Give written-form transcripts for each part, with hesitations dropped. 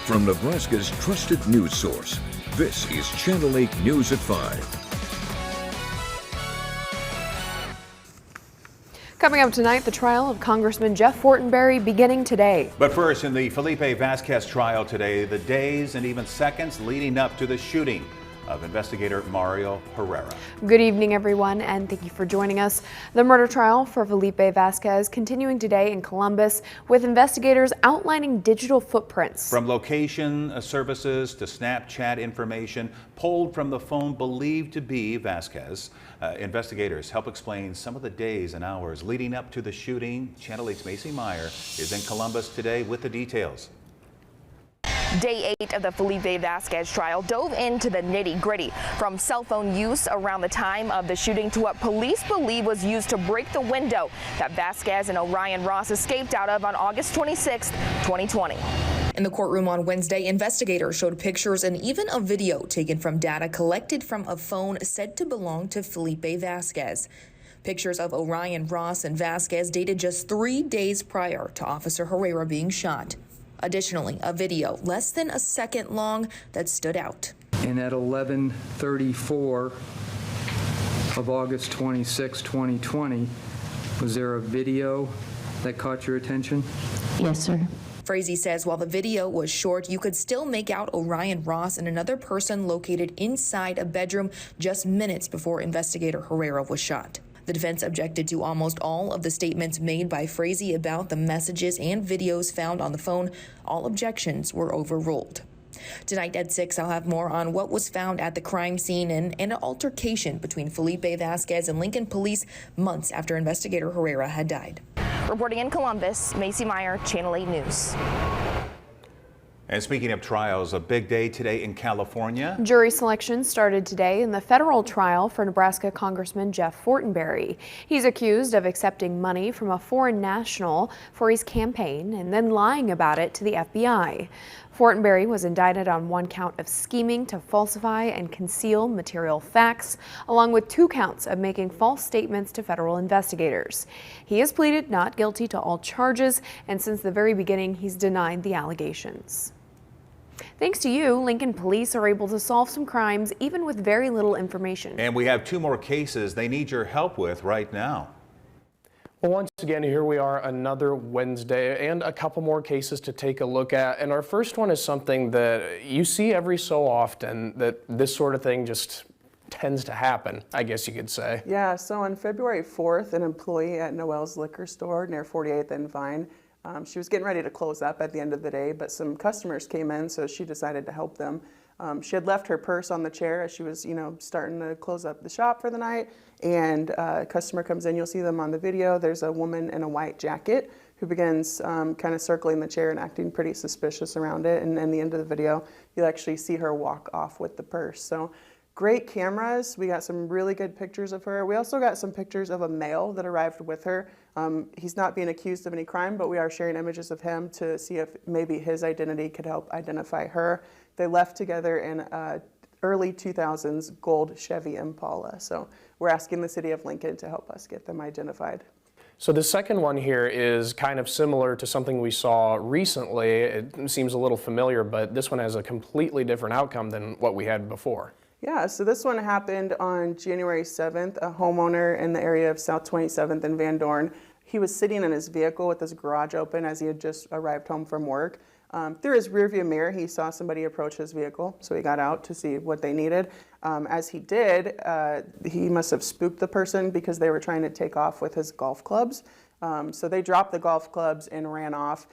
From Nebraska's trusted news source, this is Channel 8 News at 5. Coming up tonight, the trial of Congressman Jeff Fortenberry beginning today. But first, in the Felipe Vazquez trial today, the days and even seconds leading up to the shooting of investigator Mario Herrera. Good evening, everyone, and thank you for joining us. The murder trial for Felipe Vazquez continuing today in Columbus, with investigators outlining digital footprints. From location services to Snapchat information pulled from the phone believed to be Vasquez. Investigators help explain some of the days and hours leading up to the shooting. Channel 8's Macy Meyer is in Columbus today with the details. Day 8 of the Felipe Vazquez trial dove into the nitty-gritty, from cell phone use around the time of the shooting to what police believe was used to break the window that Vasquez and Orion Ross escaped out of on August 26, 2020. In the courtroom on Wednesday, investigators showed pictures and even a video taken from data collected from a phone said to belong to Felipe Vazquez. Pictures of Orion Ross and Vasquez dated just 3 days prior to Officer Herrera being shot. Additionally, a video less than a second long that stood out. And at 11:34 of August 26, 2020, was there a video that caught your attention? Yes, sir. Frazee says while the video was short, you could still make out Orion Ross and another person located inside a bedroom just minutes before investigator Herrera was shot. The defense objected to almost all of the statements made by Frazee about the messages and videos found on the phone. All objections were overruled. Tonight at 6, I'll have more on what was found at the crime scene and an altercation between Felipe Vazquez and Lincoln police months after investigator Herrera had died. Reporting in Columbus, Macy Meyer, Channel 8 News. And speaking of trials, a big day today in California. Jury selection started today in the federal trial for Nebraska Congressman Jeff Fortenberry. He's accused of accepting money from a foreign national for his campaign and then lying about it to the FBI. Fortenberry was indicted on 1 count of scheming to falsify and conceal material facts, along with 2 counts of making false statements to federal investigators. He has pleaded not guilty to all charges, and since the very beginning, he's denied the allegations. Thanks to you, Lincoln police are able to solve some crimes even with very little information. And we have 2 more cases they need your help with right now. Well, once again, here we are, another Wednesday, and a couple more cases to take a look at. And our first one is something that you see every so often, that this sort of thing just tends to happen, I guess you could say. Yeah, so on February 4th, an employee at Noel's Liquor Store near 48th and Vine, she was getting ready to close up at the end of the day, but some customers came in, so she decided to help them. She had left her purse on the chair as she was, starting to close up the shop for the night, and a customer comes in. You'll see them on the video. There's a woman in a white jacket who begins kind of circling the chair and acting pretty suspicious around it, and in the end of the video, you'll actually see her walk off with the purse. So great cameras. We got some really good pictures of her. We also got some pictures of a male that arrived with her. He's not being accused of any crime, but we are sharing images of him to see if maybe his identity could help identify her. They left together in early 2000s gold Chevy Impala. So we're asking the city of Lincoln to help us get them identified. So the second one here is kind of similar to something we saw recently. It seems a little familiar, but this one has a completely different outcome than what we had before. Yeah, so this one happened on January 7th. A homeowner in the area of South 27th and Van Dorn, he was sitting in his vehicle with his garage open as he had just arrived home from work. Through his rearview mirror, he saw somebody approach his vehicle, so he got out to see what they needed. As he did, he must have spooked the person because they were trying to take off with his golf clubs. So they dropped the golf clubs and ran off.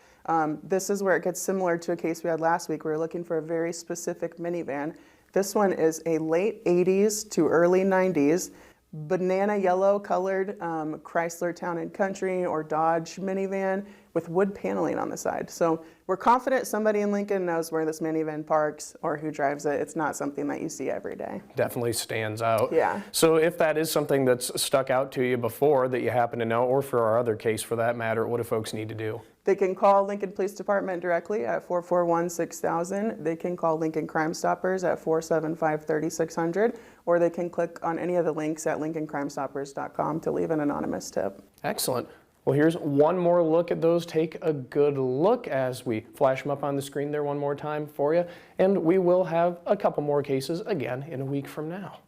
This is where it gets similar to a case we had last week. We were looking for a very specific minivan. This one is a late 80s to early 90s banana yellow colored Chrysler Town & Country or Dodge minivan with wood paneling on the side. So we're confident somebody in Lincoln knows where this minivan parks or who drives it. It's not something that you see every day. Definitely stands out. Yeah. So if that is something that's stuck out to you before that you happen to know, or for our other case for that matter, what do folks need to do? They can call Lincoln Police Department directly at 441-6000. They can call Lincoln Crime Stoppers at 475-3600, or they can click on any of the links at lincolncrimestoppers.com to leave an anonymous tip. Excellent. Well, here's one more look at those. Take a good look as we flash them up on the screen there one more time for you. And we will have a couple more cases again in a week from now.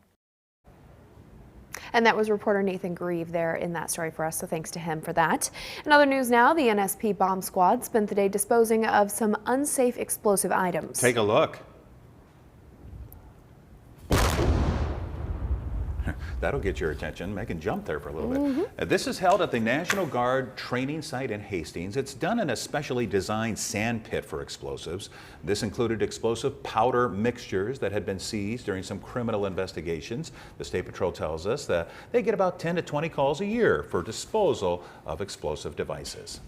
And that was reporter Nathan Grieve there in that story for us, so thanks to him for that. In other news now, the NSP bomb squad spent the day disposing of some unsafe explosive items. Take a look. That'll get your attention. Make 'em jump there for a little bit. This is held at the National Guard training site in Hastings. It's done in a specially designed sand pit for explosives. This included explosive powder mixtures that had been seized during some criminal investigations. The State Patrol tells us that they get about 10 to 20 calls a year for disposal of explosive devices.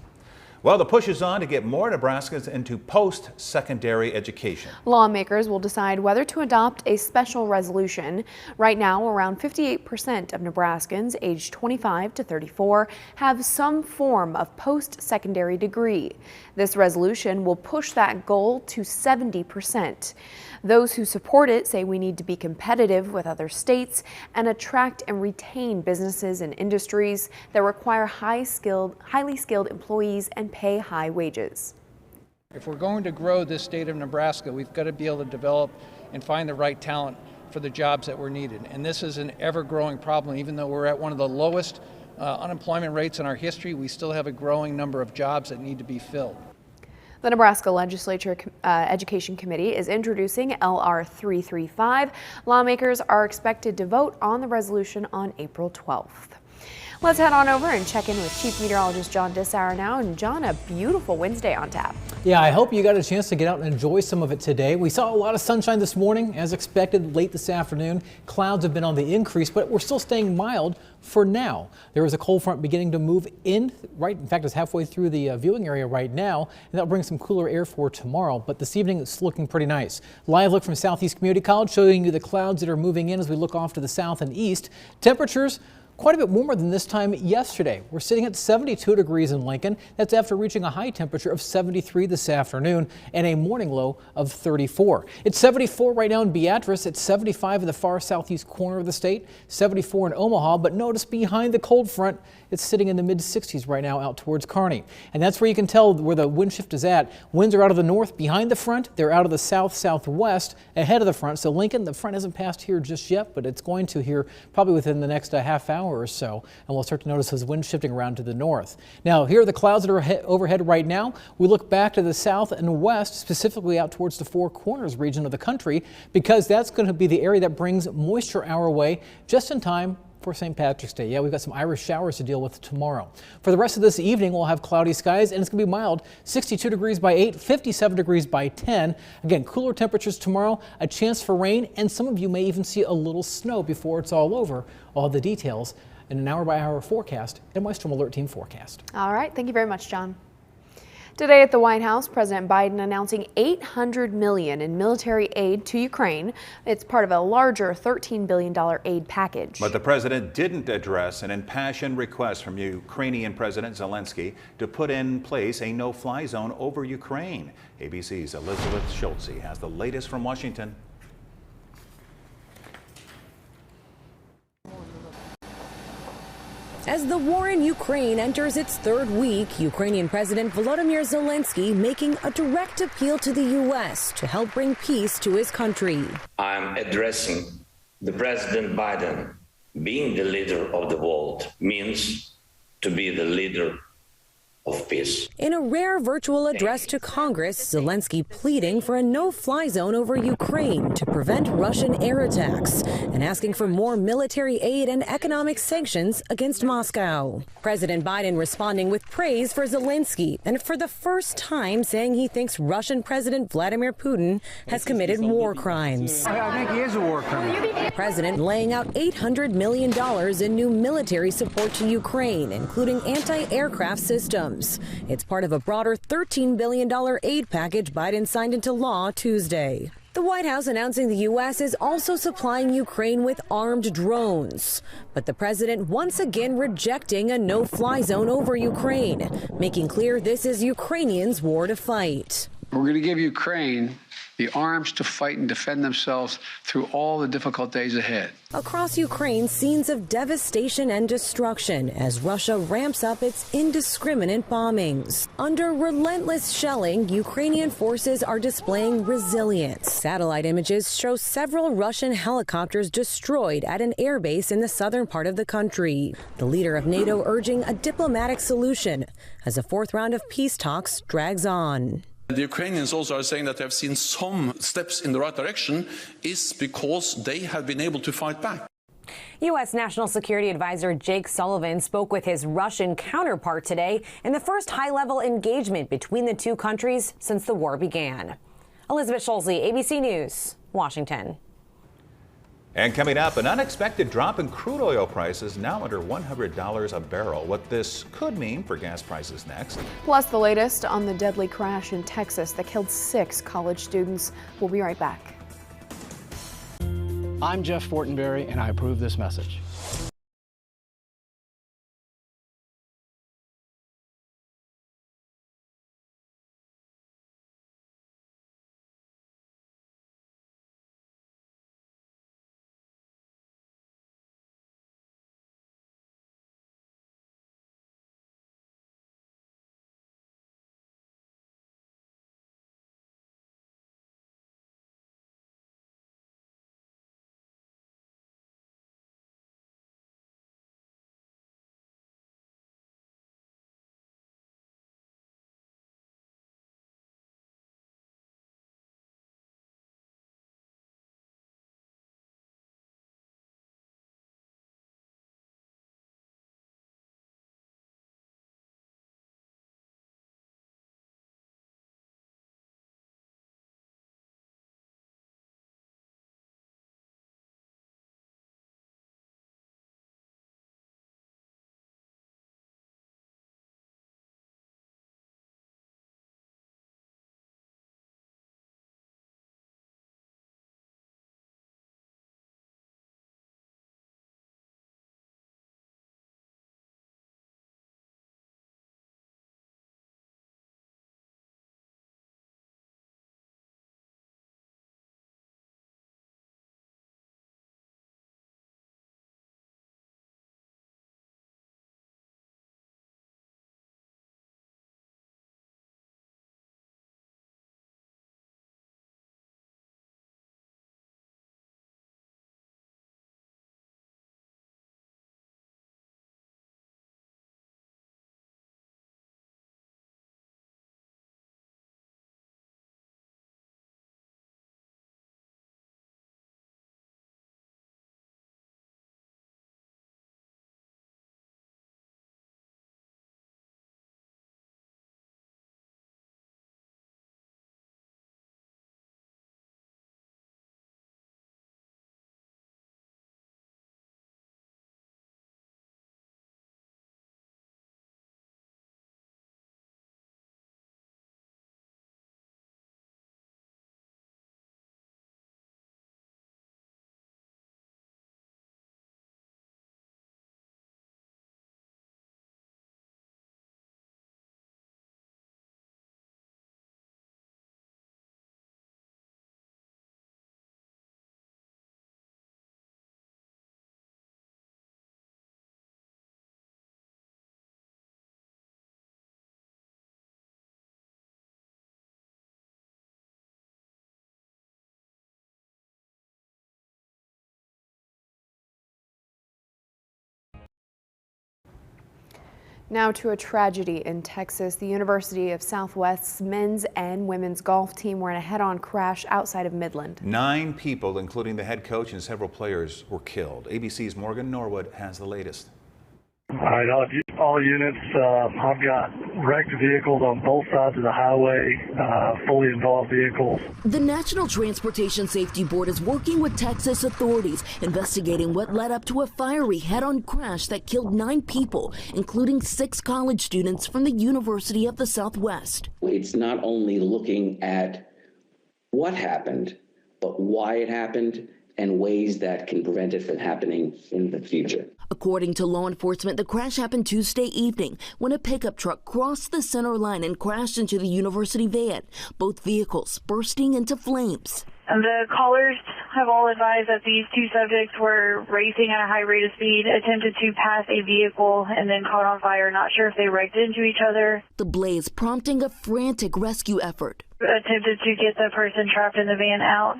Well, the push is on to get more Nebraskans into post-secondary education. Lawmakers will decide whether to adopt a special resolution. Right now, around 58% of Nebraskans aged 25 to 34 have some form of post-secondary degree. This resolution will push that goal to 70%. Those who support it say we need to be competitive with other states and attract and retain businesses and industries that require highly skilled employees and pay high wages. If we're going to grow this state of Nebraska, we've got to be able to develop and find the right talent for the jobs that were needed. And this is an ever-growing problem. Even though we're at one of the lowest unemployment rates in our history, we still have a growing number of jobs that need to be filled. The Nebraska Legislature Education Committee is introducing LR 335. Lawmakers are expected to vote on the resolution on April 12th. Let's head on over and check in with Chief Meteorologist John Dissauer now. And John, a beautiful Wednesday on tap. Yeah, I hope you got a chance to get out and enjoy some of it today. We saw a lot of sunshine this morning, as expected late this afternoon. Clouds have been on the increase, but we're still staying mild for now. There is a cold front beginning to move in, in fact, it's halfway through the viewing area right now, and that'll bring some cooler air for tomorrow. But this evening it's looking pretty nice. Live look from Southeast Community College showing you the clouds that are moving in as we look off to the south and east. Temperatures quite a bit warmer than this time yesterday. We're sitting at 72 degrees in Lincoln. That's after reaching a high temperature of 73 this afternoon and a morning low of 34. It's 74 right now in Beatrice. It's 75 in the far southeast corner of the state, 74 in Omaha. But notice behind the cold front, it's sitting in the mid 60s right now out towards Kearney. And that's where you can tell where the wind shift is at. Winds are out of the north behind the front. They're out of the south southwest ahead of the front. So Lincoln, the front hasn't passed here just yet, but it's going to here probably within the next half hour or so, and we'll start to notice those winds shifting around to the north. Now, here are the clouds that are overhead right now. We look back to the south and west, specifically out towards the Four Corners region of the country, because that's going to be the area that brings moisture our way just in time for St. Patrick's Day. Yeah, we've got some Irish showers to deal with tomorrow. For the rest of this evening, we'll have cloudy skies, and it's going to be mild. 62 degrees by 8, 57 degrees by 10. Again, cooler temperatures tomorrow, a chance for rain, and some of you may even see a little snow before it's all over. All the details in an hour-by-hour forecast and my Storm Alert Team forecast. All right, thank you very much, John. Today at the White House, President Biden announcing $800 million in military aid to Ukraine. It's part of a larger $13 billion aid package. But the president didn't address an impassioned request from Ukrainian President Zelensky to put in place a no-fly zone over Ukraine. ABC's Elizabeth Schultze has the latest from Washington. As the war in Ukraine enters its third week, Ukrainian President Volodymyr Zelensky making a direct appeal to the U.S. to help bring peace to his country. I'm addressing the President Biden. Being the leader of the world means to be the leader of peace. In a rare virtual address to Congress, Zelensky pleading for a no-fly zone over Ukraine to prevent Russian air attacks and asking for more military aid and economic sanctions against Moscow. President Biden responding with praise for Zelensky and for the first time saying he thinks Russian President Vladimir Putin has committed war crimes. I think he is a war criminal. The president laying out $800 million in new military support to Ukraine, including anti-aircraft systems. It's part of a broader $13 billion aid package Biden signed into law Tuesday. The White House announcing the U.S. is also supplying Ukraine with armed drones. But the president once again rejecting a no-fly zone over Ukraine, making clear this is Ukrainians' war to fight. We're going to give Ukraine the arms to fight and defend themselves through all the difficult days ahead. Across Ukraine, scenes of devastation and destruction as Russia ramps up its indiscriminate bombings. Under relentless shelling, Ukrainian forces are displaying resilience. Satellite images show several Russian helicopters destroyed at an airbase in the southern part of the country. The leader of NATO urging a diplomatic solution as a fourth round of peace talks drags on. The Ukrainians also are saying that they have seen some steps in the right direction is because they have been able to fight back. U.S. National Security Advisor Jake Sullivan spoke with his Russian counterpart today in the first high-level engagement between the two countries since the war began. Elizabeth Scholze, ABC News, Washington. And coming up, an unexpected drop in crude oil prices, now under $100 a barrel. What this could mean for gas prices next. Plus the latest on the deadly crash in Texas that killed 6 college students. We'll be right back. I'm Jeff Fortenberry, and I approve this message. Now to a tragedy in Texas. The University of Southwest's men's and women's golf team were in a head-on crash outside of Midland. 9 people, including the head coach and several players, were killed. ABC's Morgan Norwood has the latest. All right, all units, I've got wrecked vehicles on both sides of the highway, fully involved vehicles. The National Transportation Safety Board is working with Texas authorities, investigating what led up to a fiery head-on crash that killed 9 people, including 6 college students from the University of the Southwest. It's not only looking at what happened, but why it happened, and ways that can prevent it from happening in the future. According to law enforcement, the crash happened Tuesday evening when a pickup truck crossed the center line and crashed into the university van, both vehicles bursting into flames. The callers have all advised that these two subjects were racing at a high rate of speed, attempted to pass a vehicle, and then caught on fire. Not sure if they wrecked into each other. The blaze prompting a frantic rescue effort. Attempted to get the person trapped in the van out.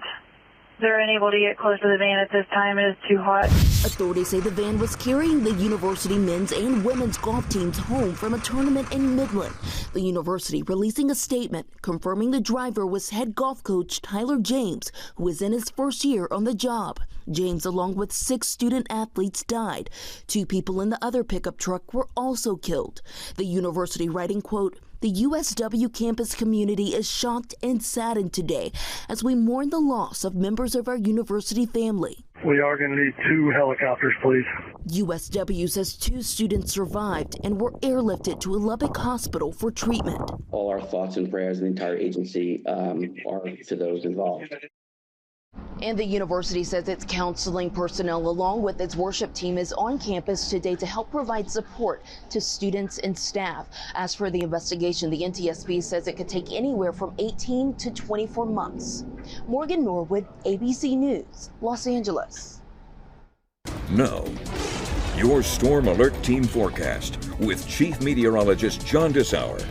They're unable to get close to the van at this time. It is too hot. Authorities say the van was carrying the university men's and women's golf teams home from a tournament in Midland. The university releasing a statement confirming the driver was head golf coach Tyler James, who is in his first year on the job. James, along with 6 student athletes, died. 2 people in the other pickup truck were also killed. The university writing, quote, "The USW campus community is shocked and saddened today as we mourn the loss of members of our university family." We are going to need 2 helicopters, please. USW says 2 students survived and were airlifted to a Lubbock hospital for treatment. All our thoughts and prayers, the entire agency, are to those involved. And the university says its counseling personnel, along with its worship team, is on campus today to help provide support to students and staff. As for the investigation, the NTSB says it could take anywhere from 18 to 24 months. Morgan Norwood, ABC News, Los Angeles. Now, your Storm Alert Team forecast with Chief Meteorologist John Dessauer.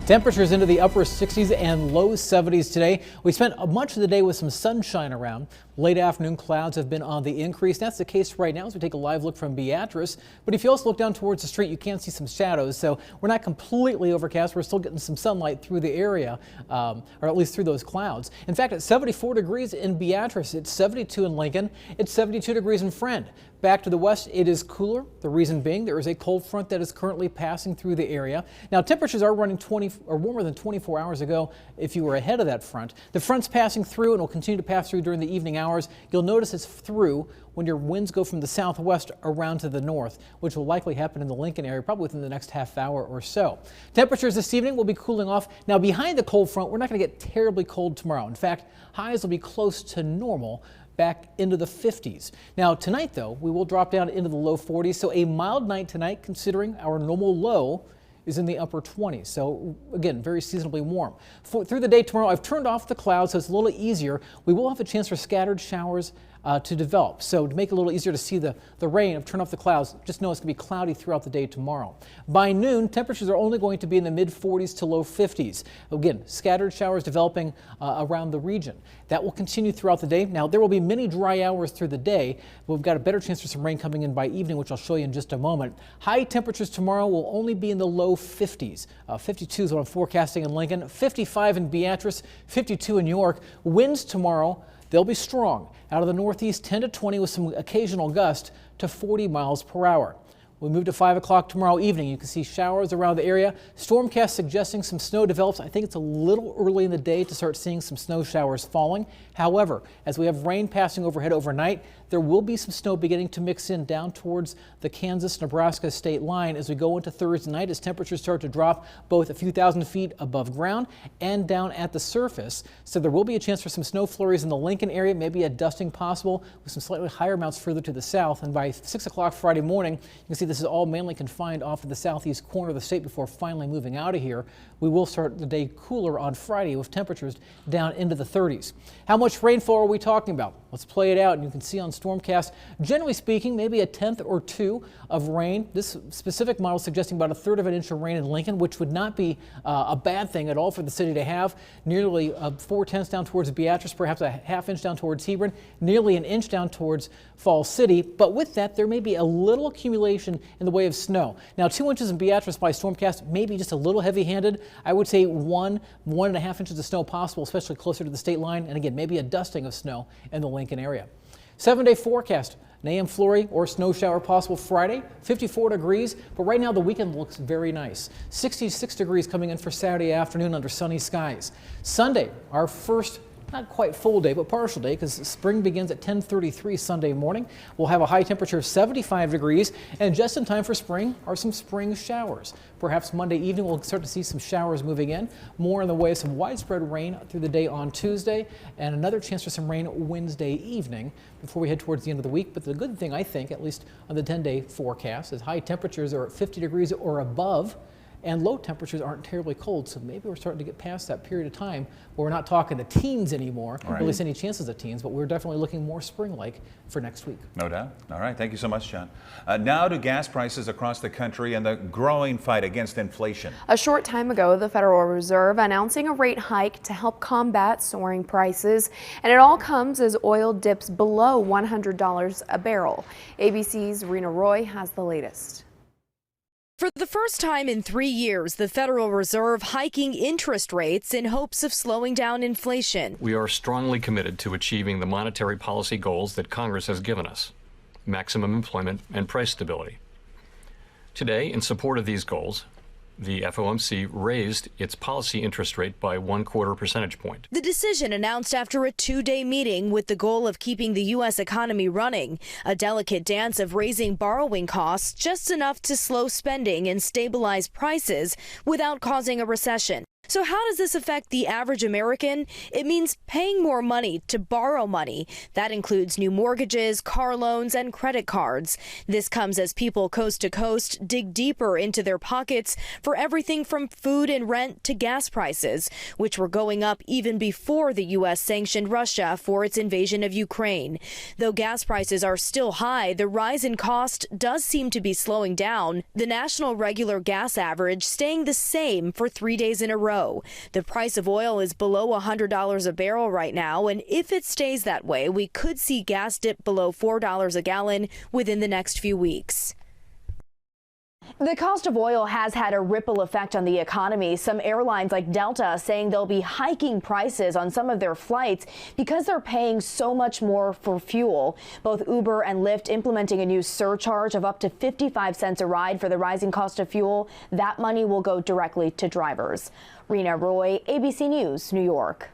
Temperatures into the upper 60s and low 70s today. We spent much of the day with some sunshine around. Late afternoon clouds have been on the increase. That's the case right now as we take a live look from Beatrice. But if you also look down towards the street, you can see some shadows. So we're not completely overcast. We're still getting some sunlight through the area, or at least through those clouds. In fact, it's 74 degrees in Beatrice. It's 72 in Lincoln. It's 72 degrees in Friend. Back to the west, it is cooler. The reason being there is a cold front that is currently passing through the area. Now, temperatures are running warmer than 24 hours ago if you were ahead of that front. The front's passing through and will continue to pass through during the evening hours. You'll notice it's through when your winds go from the southwest around to the north, which will likely happen in the Lincoln area probably within the next half hour or so. Temperatures this evening will be cooling off. Now, behind the cold front, we're not going to get terribly cold tomorrow. In fact, highs will be close to normal, back into the 50s. Now tonight, though, we will drop down into the low 40s, so a mild night tonight considering our normal low is in the upper 20s. So again, very seasonably warm. Through the day tomorrow, I've turned off the clouds so it's a little easier. We will have a chance for scattered showers to develop. So to make it a little easier to see the rain, I've turned off the clouds. Just know it's going to be cloudy throughout the day tomorrow. By noon, temperatures are only going to be in the mid 40s to low 50s. Again, scattered showers developing around the region. That will continue throughout the day. Now, there will be many dry hours through the day, but we've got a better chance for some rain coming in by evening, which I'll show you in just a moment. High temperatures tomorrow will only be in the low 50s. 52 is what I'm forecasting in Lincoln, 55 in Beatrice, 52 in York. Winds tomorrow, they'll be strong. Out of the northeast, 10 to 20 with some occasional gust to 40 miles per hour. We move to 5 o'clock tomorrow evening. You can see showers around the area. Stormcast suggesting some snow develops. I think it's a little early in the day to start seeing some snow showers falling. However, as we have rain passing overhead overnight, there will be some snow beginning to mix in down towards the Kansas-Nebraska state line as we go into Thursday night as temperatures start to drop both a few thousand feet above ground and down at the surface. So there will be a chance for some snow flurries in the Lincoln area, maybe a dusting possible with some slightly higher amounts further to the south. And by 6 o'clock Friday morning, you can see this is all mainly confined off to the southeast corner of the state before finally moving out of here. We will start the day cooler on Friday with temperatures down into the 30s. How much rainfall are we talking about? Let's play it out, and you can see on Stormcast, generally speaking, maybe a tenth or two of rain. This specific model suggesting about a third of an inch of rain in Lincoln, which would not be a bad thing at all for the city to have. Nearly 4/10 down towards Beatrice, perhaps a half inch down towards Hebron, nearly an inch down towards Falls City. But with that, there may be a little accumulation in the way of snow. Now, 2 inches in Beatrice by Stormcast, maybe just a little heavy-handed. I would say 1.5 inches of snow possible, especially closer to the state line. And again, maybe a dusting of snow in the Lincoln area. 7-day forecast. An AM flurry or snow shower possible Friday, 54 degrees, but right now the weekend looks very nice. 66 degrees coming in for Saturday afternoon under sunny skies. Sunday, our first not quite full day, but partial day, because spring begins at 10:33 Sunday morning. We'll have a high temperature of 75 degrees, and just in time for spring are some spring showers. Perhaps Monday evening we'll start to see some showers moving in, more in the way of some widespread rain through the day on Tuesday, and another chance for some rain Wednesday evening before we head towards the end of the week. But the good thing, I think, at least on the 10-day forecast, is high temperatures are at 50 degrees or above, and low temperatures aren't terribly cold, so maybe we're starting to get past that period of time where we're not talking the teens anymore, or at least any chances of teens, but we're definitely looking more spring-like for next week. No doubt. All right, thank you so much, John. Now to gas prices across the country and the growing fight against inflation. A short time ago, the Federal Reserve announcing a rate hike to help combat soaring prices, and it all comes as oil dips below $100 a barrel. ABC's Rena Roy has the latest. For the first time in 3 years, the Federal Reserve hiking interest rates in hopes of slowing down inflation. We are strongly committed to achieving the monetary policy goals that Congress has given us: maximum employment and price stability. Today, in support of these goals, the FOMC raised its policy interest rate by 1/4 percentage point. The decision announced after a 2-day meeting with the goal of keeping the U.S. economy running, a delicate dance of raising borrowing costs just enough to slow spending and stabilize prices without causing a recession. So how does this affect the average American? It means paying more money to borrow money. That includes new mortgages, car loans, and credit cards. This comes as people coast to coast dig deeper into their pockets for everything from food and rent to gas prices, which were going up even before the U.S. sanctioned Russia for its invasion of Ukraine. Though gas prices are still high, the rise in cost does seem to be slowing down. The national regular gas average staying the same for 3 days in a row. The price of oil is below $100 a barrel right now, and if it stays that way, we could see gas dip below $4 a gallon within the next few weeks. The cost of oil has had a ripple effect on the economy. Some airlines like Delta saying they'll be hiking prices on some of their flights because they're paying so much more for fuel. Both Uber and Lyft implementing a new surcharge of up to 55 cents a ride for the rising cost of fuel. That money will go directly to drivers. Rena Roy, ABC News, New York.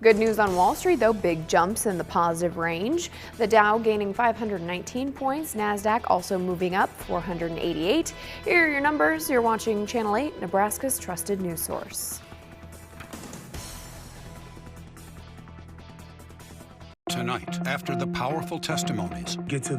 Good news on Wall Street, though, big jumps in the positive range. The Dow gaining 519 points, NASDAQ also moving up 488. Here are your numbers. You're watching Channel 8, Nebraska's trusted news source. Tonight, after the powerful testimonies, get to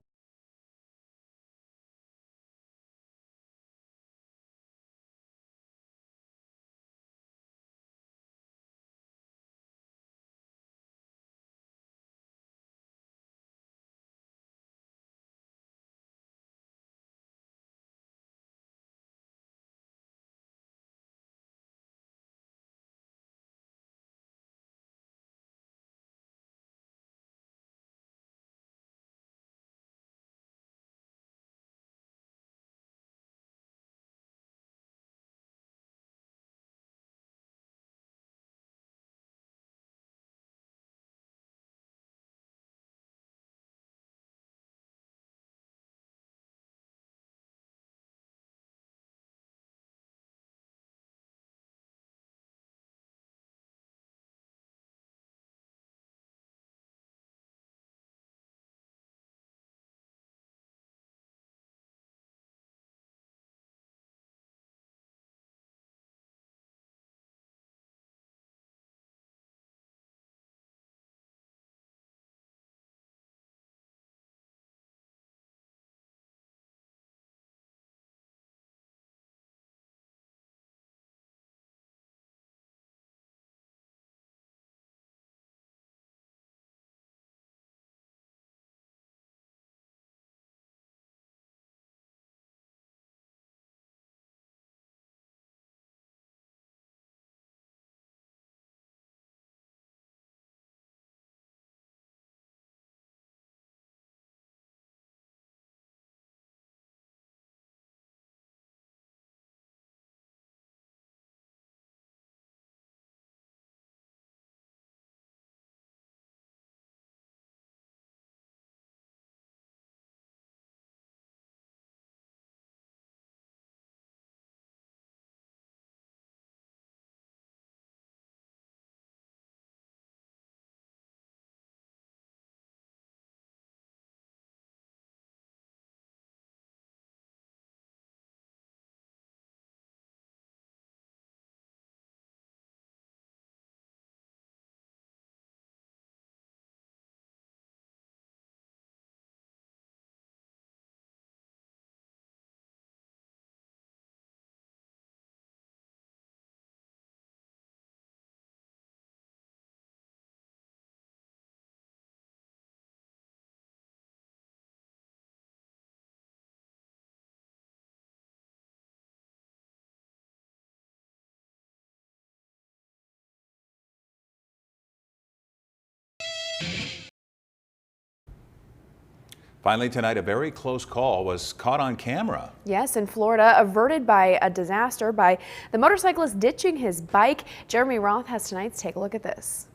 Finally tonight, a very close call was caught on camera. Yes, in Florida, averted by a disaster by the motorcyclist ditching his bike. Jeremy Roth has tonight's Take a Look at this.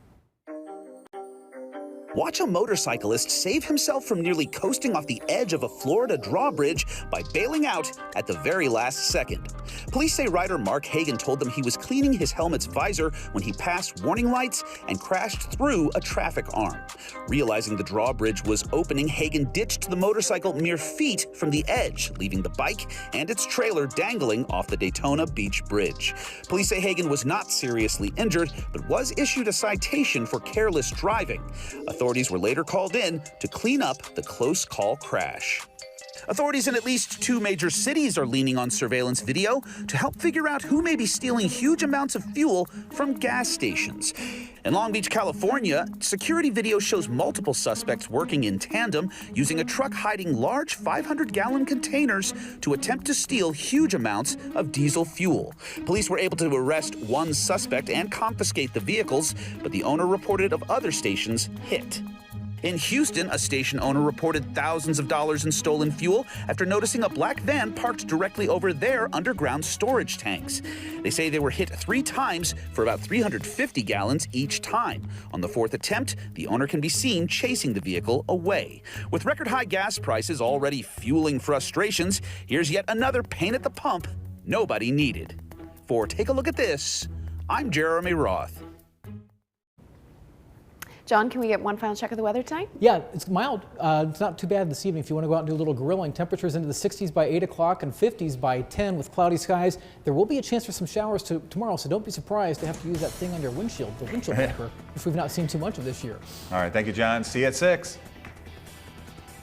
Watch a motorcyclist save himself from nearly coasting off the edge of a Florida drawbridge by bailing out at the very last second. Police say rider Mark Hagan told them he was cleaning his helmet's visor when he passed warning lights and crashed through a traffic arm. Realizing the drawbridge was opening, Hagan ditched the motorcycle mere feet from the edge, leaving the bike and its trailer dangling off the Daytona Beach Bridge. Police say Hagan was not seriously injured, but was issued a citation for careless driving. Authorities were later called in to clean up the close call crash. Authorities in at least 2 major cities are leaning on surveillance video to help figure out who may be stealing huge amounts of fuel from gas stations. In Long Beach, California, security video shows multiple suspects working in tandem, using a truck hiding large 500-gallon containers to attempt to steal huge amounts of diesel fuel. Police were able to arrest one suspect and confiscate the vehicles, but the owner reported of other stations hit. In Houston, a station owner reported thousands of dollars in stolen fuel after noticing a black van parked directly over their underground storage tanks. They say they were hit 3 times for about 350 gallons each time. On the 4th attempt, the owner can be seen chasing the vehicle away. With record high gas prices already fueling frustrations, here's yet another pain at the pump nobody needed. For Take a Look at This, I'm Jeremy Roth. John, can we get one final check of the weather tonight? Yeah, it's mild. It's not too bad this evening if you want to go out and do a little grilling. Temperatures into the 60s by 8 o'clock and 50s by 10 with cloudy skies. There will be a chance for some showers tomorrow, so don't be surprised to have to use that thing on your windshield, the windshield wiper, which we've not seen too much of this year. All right, thank you, John. See you at 6.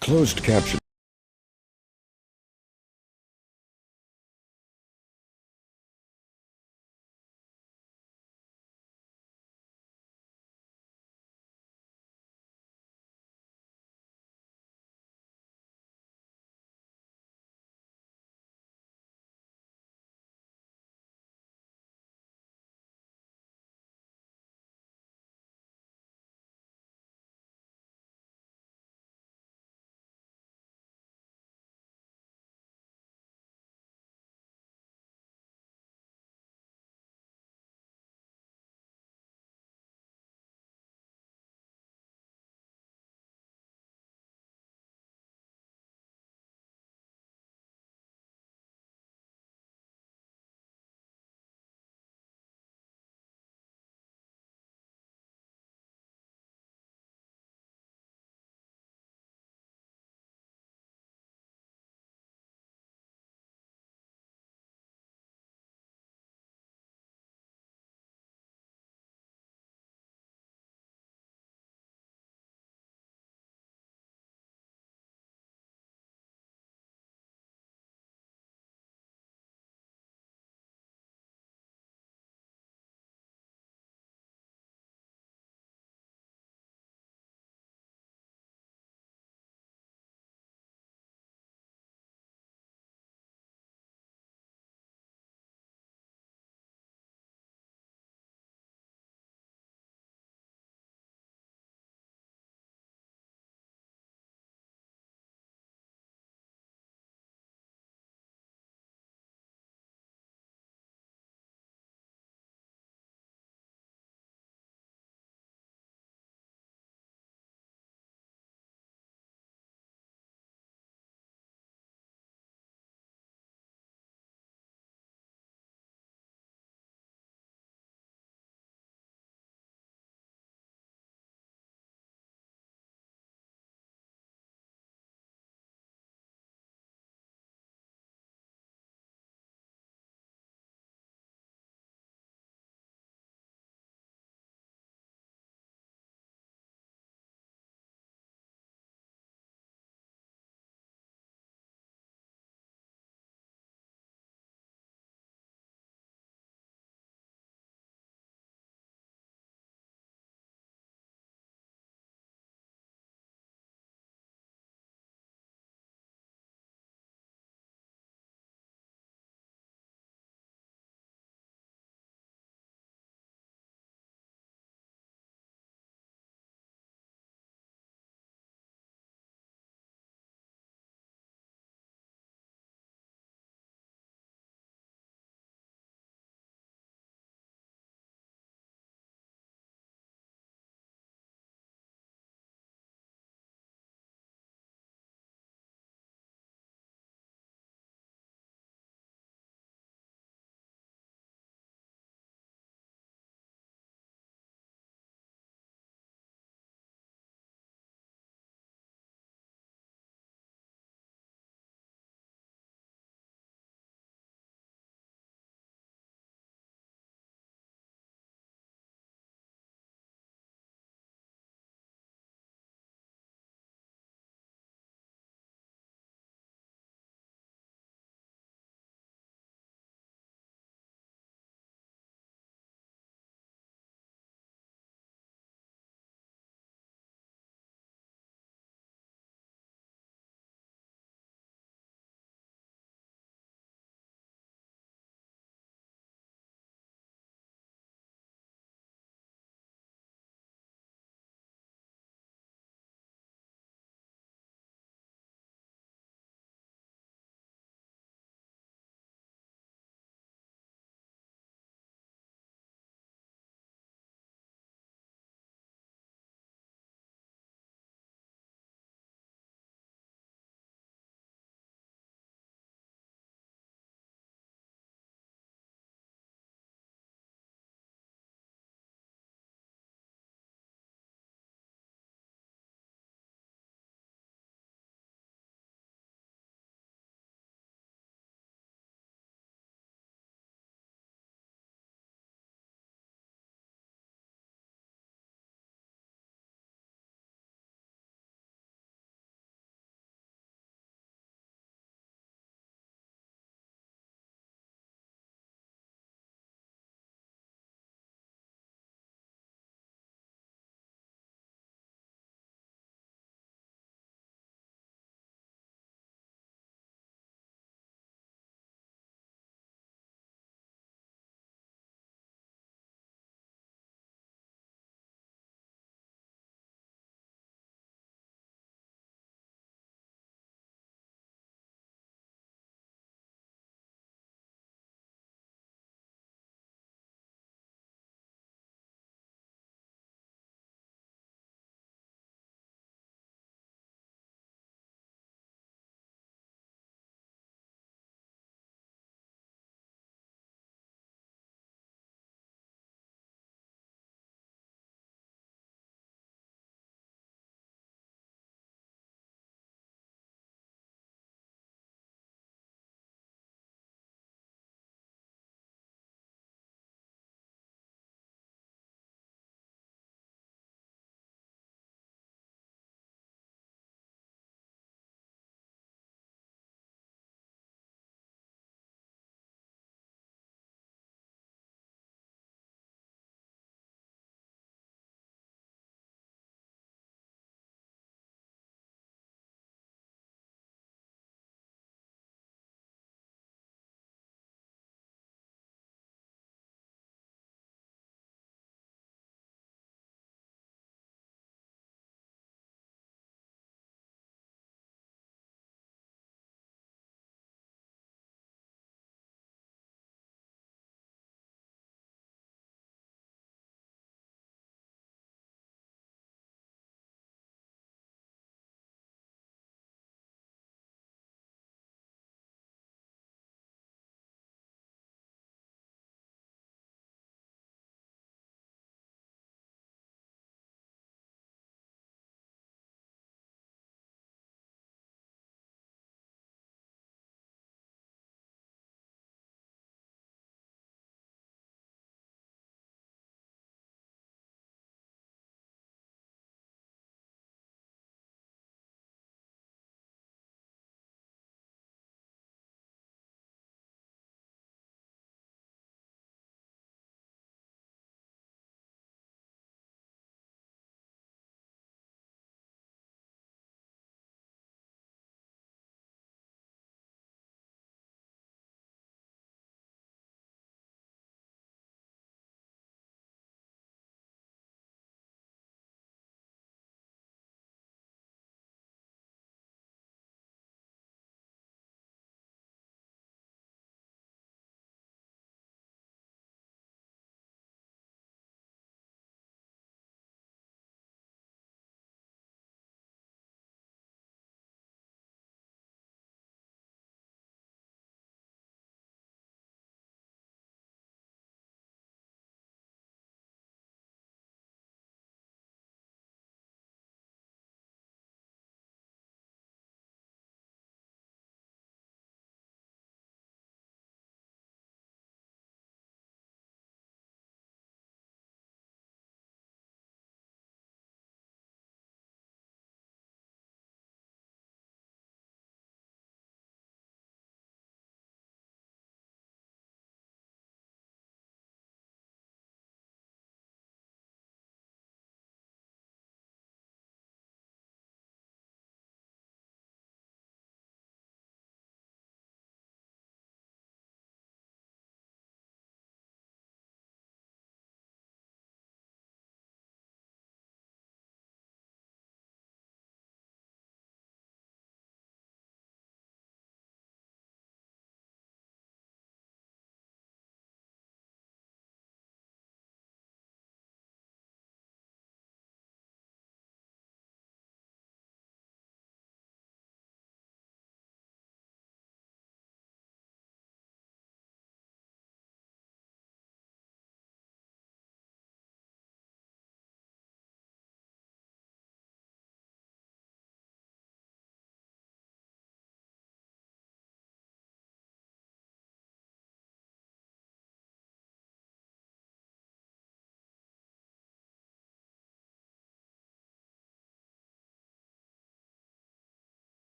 Closed caption.